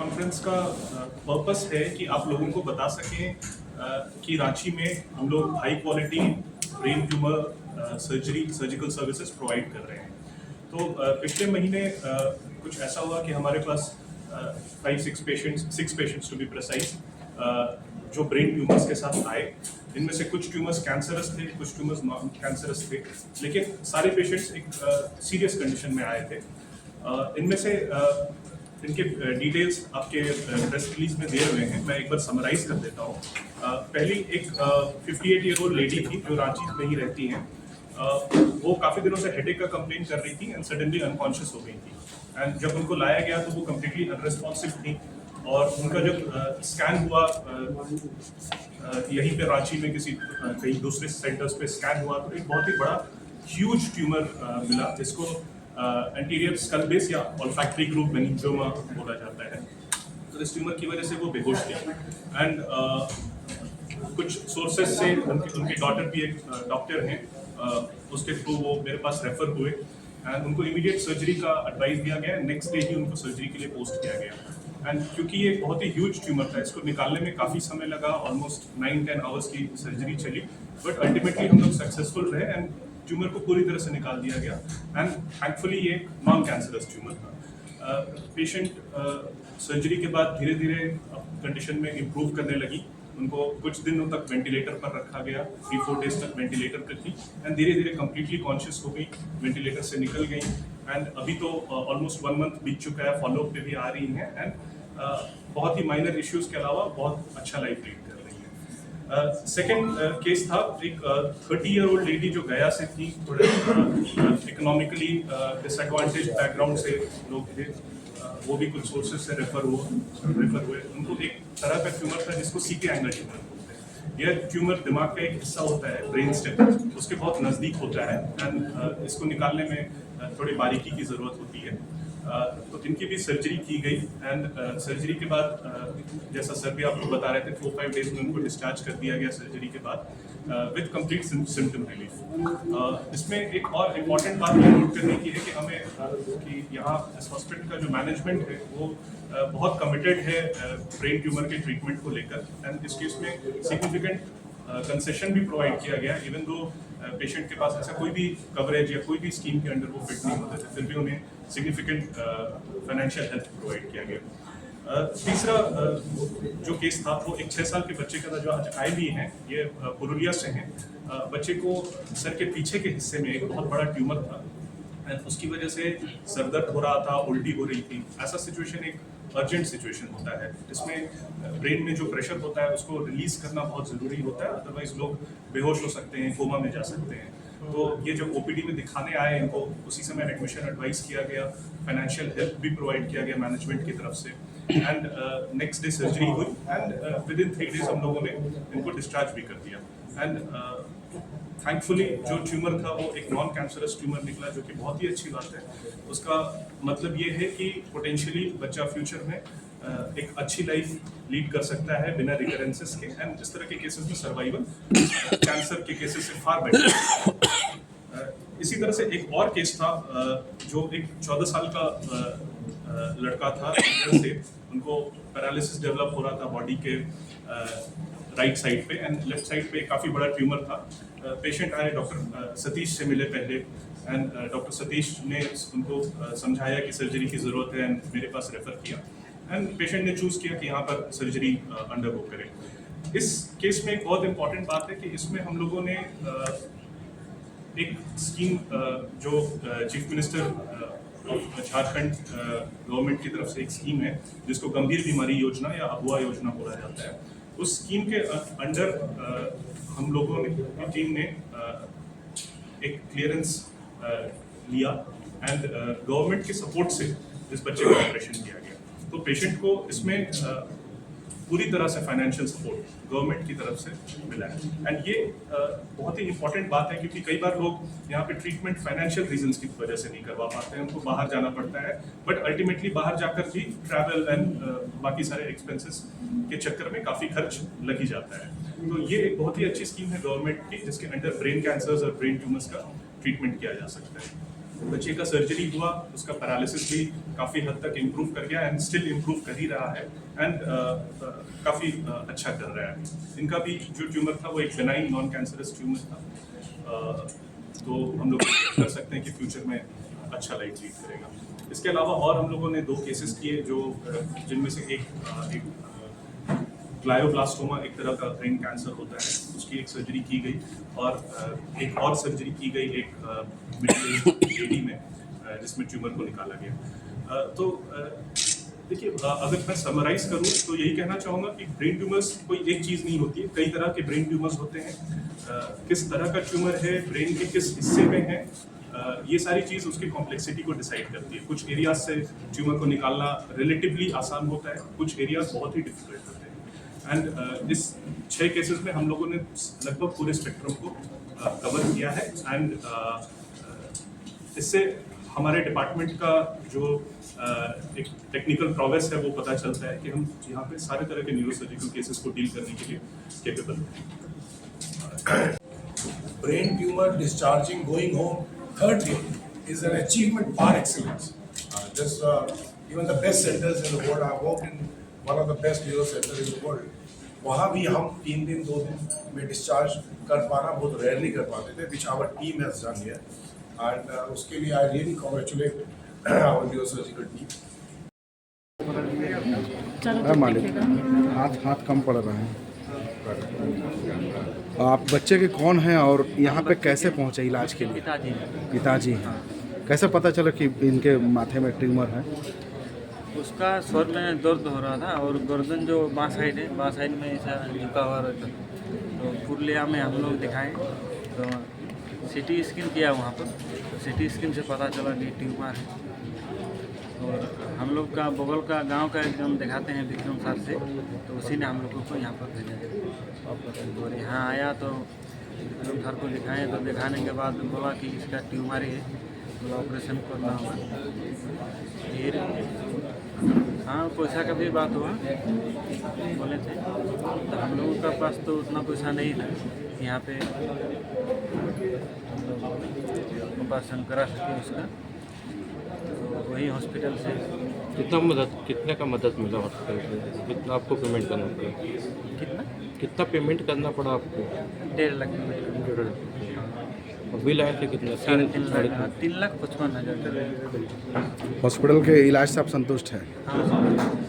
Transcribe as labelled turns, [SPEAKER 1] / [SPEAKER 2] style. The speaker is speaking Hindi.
[SPEAKER 1] कॉन्फ्रेंस का पर्पस है कि आप लोगों को बता सकें कि रांची में हम लोग high quality brain tumour surgical services provide कर रहे हैं। तो पिछले महीने कुछ ऐसा हुआ कि हमारे पास 6 पेशेंट्स टू बी प्रिसाइज जो ब्रेन ट्यूमर्स के साथ आए। इनमें से कुछ ट्यूमर्स कैंसरस थे, कुछ ट्यूमर्स नॉन कैंसरस थे, लेकिन सारे पेशेंट्स एक सीरियस कंडीशन में आए थे। इनमें से इनके डिटेल्स आपके प्रेस रिलीज में दिए हुए हैं, मैं एक बार समराइज कर देता हूँ। पहली एक 58 ईयर ओल्ड लेडी थी जो रांची में ही रहती हैं। वो काफ़ी दिनों से हेडेक का कंप्लेन कर रही थी एंड सडनली अनकॉन्शियस हो गई थी। एंड जब उनको लाया गया तो वो कम्प्लीटली अनरेस्पॉन्सिव थी और उनका जब स्कैन हुआ यहीं पे रांची में कहीं दूसरे सेंटर्स पे स्कैन हुआ तो एक बहुत ही बड़ा ह्यूज ट्यूमर मिला जिसको एंटीरियर स्कल बेस या ऑल्फैक्टरी ग्रुप मेनिंजियोमा बोला जाता है। तो इस ट्यूमर की वजह से वो बेहोश थी एंड कुछ सोर्सेज से उनकी डॉटर भी एक डॉक्टर हैं, उसके थ्रू वो मेरे पास रेफर हुए एंड उनको इमीडिएट सर्जरी का एडवाइस दिया गया। नेक्स्ट डे ही उनको सर्जरी के लिए पोस्ट किया गया एंड क्योंकि ये बहुत ही ह्यूज ट्यूमर था, इसको निकालने में काफ़ी समय लगा, ऑलमोस्ट 9-10 आवर्स की सर्जरी चली, बट अल्टीमेटली हम लोग सक्सेसफुल रहे एंड ट्यूमर को पूरी तरह से निकाल दिया गया एंड थैंकफुली ये नॉन कैंसरस ट्यूमर था। पेशेंट सर्जरी के बाद धीरे धीरे कंडीशन में इम्प्रूव करने लगी। उनको कुछ दिनों तक वेंटिलेटर पर रखा गया, 3-4 डेज तक वेंटिलेटर पर थी एंड धीरे धीरे कम्प्लीटली कॉन्शियस हो गई, वेंटिलेटर से निकल गई एंड अभी तो ऑलमोस्ट 1 मंथ बीत चुका है, फॉलोअप पे भी आ रही हैं एंड बहुत ही माइनर इश्यूज के अलावा बहुत अच्छा लाइफ लीड कर रही है। सेकेंड केस था एक 30 ईयर ओल्ड लेडी जो गया से थी, थोड़े इकोनॉमिकली डिसएडवांटेज बैकग्राउंड से लोग थे, वो भी कुछ सोर्सेज से रेफर हुए। उनको एक तरह का ट्यूमर था जिसको सीके एंगल ट्यूमर बोलते हैं। यह ट्यूमर दिमाग का एक हिस्सा होता है, ब्रेन स्टेम, उसके बहुत नज़दीक होता है एंड इसको निकालने में थोड़ी बारीकी की ज़रूरत होती है। तो इनकी भी सर्जरी की गई एंड सर्जरी के बाद जैसा सर भी आपको बता रहे थे 4-5 डेज में उनको डिस्चार्ज कर दिया गया सर्जरी के बाद विद कंप्लीट सिम्टम रिलीफ। इसमें एक और इम्पॉर्टेंट बात नोट करने की है कि हमें कि यहाँ इस हॉस्पिटल का जो मैनेजमेंट है वो बहुत कमिटेड है ब्रेन ट्यूमर के ट्रीटमेंट को लेकर एंड इस केस में सिग्निफिकेंट कंसेशन भी प्रोवाइड किया गया, इवन दो पेशेंट के पास ऐसा कोई भी कवरेज या कोई भी स्कीम के अंडर वो फिट नहीं होते थे, फिर भी उन्हें सिग्निफिकेंट फाइनेंशियल हेल्प प्रोवाइड किया गया। तीसरा जो केस था वो एक 6 साल के बच्चे का था जो आज आए भी हैं, ये पुरुलिया से हैं। बच्चे को सर के पीछे के हिस्से में एक बहुत बड़ा ट्यूमर था एंड उसकी वजह से सर दर्द हो रहा था, उल्टी हो रही थी। ऐसा सिचुएशन एक अर्जेंट सिचुएशन होता है, इसमें ब्रेन में जो प्रेशर होता है उसको रिलीज करना बहुत ज़रूरी होता है, अदरवाइज लोग बेहोश हो सकते हैं, कोमा में जा सकते हैं। तो ये जब ओपीडी में दिखाने आए इनको उसी समय एडमिशन एडवाइस किया गया, फाइनेंशियल हेल्प भी प्रोवाइड किया गया मैनेजमेंट की तरफ से एंड नेक्स्ट डे सर्जरी हुई एंड विद इन 3 डेज हम लोगों ने इनको डिस्चार्ज भी कर दिया एंड थैंकफुली जो ट्यूमर था वो एक नॉन कैंसरस ट्यूमर निकला, जो कि बहुत ही अच्छी बात है। उसका मतलब ये है कि पोटेंशियली बच्चा फ्यूचर में एक अच्छी लाइफ लीड कर सकता है बिना रिकरेंसेस के एंड इस तरह के केसेस में सर्वाइवल कैंसर के केसेस से फार बेटर। इसी तरह से एक और केस था जो एक 14 साल का लड़का था, से उनको पैरालिसिस डेवलप हो रहा था बॉडी के राइट साइड पे एंड लेफ्ट साइड पे काफ़ी बड़ा ट्यूमर था। पेशेंट आए, डॉक्टर सतीश से मिले पहले एंड डॉक्टर सतीश ने उनको समझाया कि सर्जरी की ज़रूरत है एंड मेरे पास रेफ़र किया एंड पेशेंट ने चूज़ किया कि यहाँ पर सर्जरी अंडरगो करें। इस केस में एक बहुत इंपॉर्टेंट बात है कि इसमें हम लोगों ने एक स्कीम जो चीफ मिनिस्टर झारखंड गवर्नमेंट की तरफ से एक स्कीम है जिसको गंभीर बीमारी योजना या अगुआ योजना बोला जाता है, उस स्कीम के अंडर हम लोगों ने टीम ने एक क्लियरेंस लिया एंड गवर्नमेंट के सपोर्ट से इस बच्चे का ऑपरेशन किया गया। तो पेशेंट को इसमें पूरी तरह से फाइनेंशियल सपोर्ट गवर्नमेंट की तरफ से मिला है एंड ये बहुत ही इंपॉर्टेंट बात है क्योंकि कई बार लोग यहाँ पे ट्रीटमेंट फाइनेंशियल रीजंस की वजह से नहीं करवा पाते हैं, उनको बाहर जाना पड़ता है, बट अल्टीमेटली बाहर जाकर भी ट्रैवल एंड बाकी सारे एक्सपेंसेस के चक्कर में काफ़ी खर्च लग ही जाता है। तो ये एक बहुत ही अच्छी स्कीम है गवर्नमेंट की जिसके अंडर ब्रेन कैंसर्स और ब्रेन ट्यूमर्स का ट्रीटमेंट किया जा सकता है। बच्चे का सर्जरी हुआ, उसका पैरालिसिस भी काफ़ी हद तक इम्प्रूव कर गया एंड स्टिल इम्प्रूव कर ही रहा है एंड काफ़ी अच्छा कर रहा है। इनका भी जो ट्यूमर था वो एक बेनाइन नॉन कैंसरस ट्यूमर था, तो हम लोग कर सकते हैं कि फ्यूचर में अच्छा लाइफ लीड करेगा। इसके अलावा और हम लोगों ने 2 केसेस किए जो जिनमें से एक ग्लायोब्लास्टोमा एक तरह का ब्रेन कैंसर होता है, उसकी एक सर्जरी की गई और एक और सर्जरी की गई एक मिडिल एज लेडी में जिसमें ट्यूमर को निकाला गया। तो देखिए, अगर मैं समराइज करूं तो यही कहना चाहूँगा कि ब्रेन ट्यूमर्स कोई एक चीज़ नहीं होती है, कई तरह के ब्रेन ट्यूमर्स होते हैं। किस तरह का ट्यूमर है, ब्रेन के किस हिस्से में है, ये सारी चीज़ उसकी कॉम्प्लेक्सिटी को डिसाइड करती है। कुछ एरियाज से ट्यूमर को निकालना रिलेटिवली आसान होता है, कुछ एरियाज बहुत ही डिफिकल्ट होते हैं। एंड इस 6 केसेस में हम लोगों ने लगभग पूरे स्पेक्ट्रम को कवर किया है एंड इससे हमारे डिपार्टमेंट का जो एक टेक्निकल प्रोग्रेस है वो पता चलता है कि हम यहाँ पे सारे तरह के न्यूरोसर्जिकल केसेस को डील करने के लिए केपेबल हैं।
[SPEAKER 2] Brain tumor discharging, going home, third day is an achievement par excellence. Even the best centers in the world. I worked in one of the best neuro centers in the world. वहाँ भी हम 3 दिन 2 दिन में डिस्चार्ज कर पाना बहुत रेयरली कर पाते थे, which our team has done here. And उसके लिए I really congratulate our neurosurgical team.
[SPEAKER 3] मालिक हाथ कम पड़ रहा है। आप बच्चे के कौन हैं और यहाँ पे कैसे पहुँचे इलाज के लिए? पिताजी हैं। कैसे पता चला कि इनके माथे में ट्यूमर है?
[SPEAKER 4] उसका स्वर में दर्द हो रहा था और गर्दन जो बाँ साइड में ऐसा झुका हुआ रहता, तो पुरलिया में हम लोग दिखाए तो सिटी स्कैन किया वहाँ पर, तो सिटी स्कैन से पता चला कि ट्यूमर है। और हम लोग का बगल का गांव का एकदम दिखाते हैं विक्रम सर से, तो उसी ने हम लोगों को यहाँ पर भेजा और यहाँ आया तो विक्रम सर को दिखाएँ, तो दिखाने के बाद बोला कि इसका ट्यूमर है, तो ऑपरेशन करना होगा। फिर हाँ, पैसा का भी बात हुआ, बोले थे, तो हम लोगों का पास तो उतना पैसा नहीं था यहाँ पे ऑपरेशन करा सके उसका, तो वही हॉस्पिटल से।
[SPEAKER 5] कितने का मदद मिला हॉस्पिटल से? कितना आपको पेमेंट करना पड़ा? कितना पेमेंट करना पड़ा आपको?
[SPEAKER 4] 1.5 लाख पेमेंट।
[SPEAKER 5] 1.5 लाख। बिल आए थे कितना?
[SPEAKER 4] 3,55,000।
[SPEAKER 3] हॉस्पिटल के इलाज से आप संतुष्ट हैं?
[SPEAKER 4] हाँ।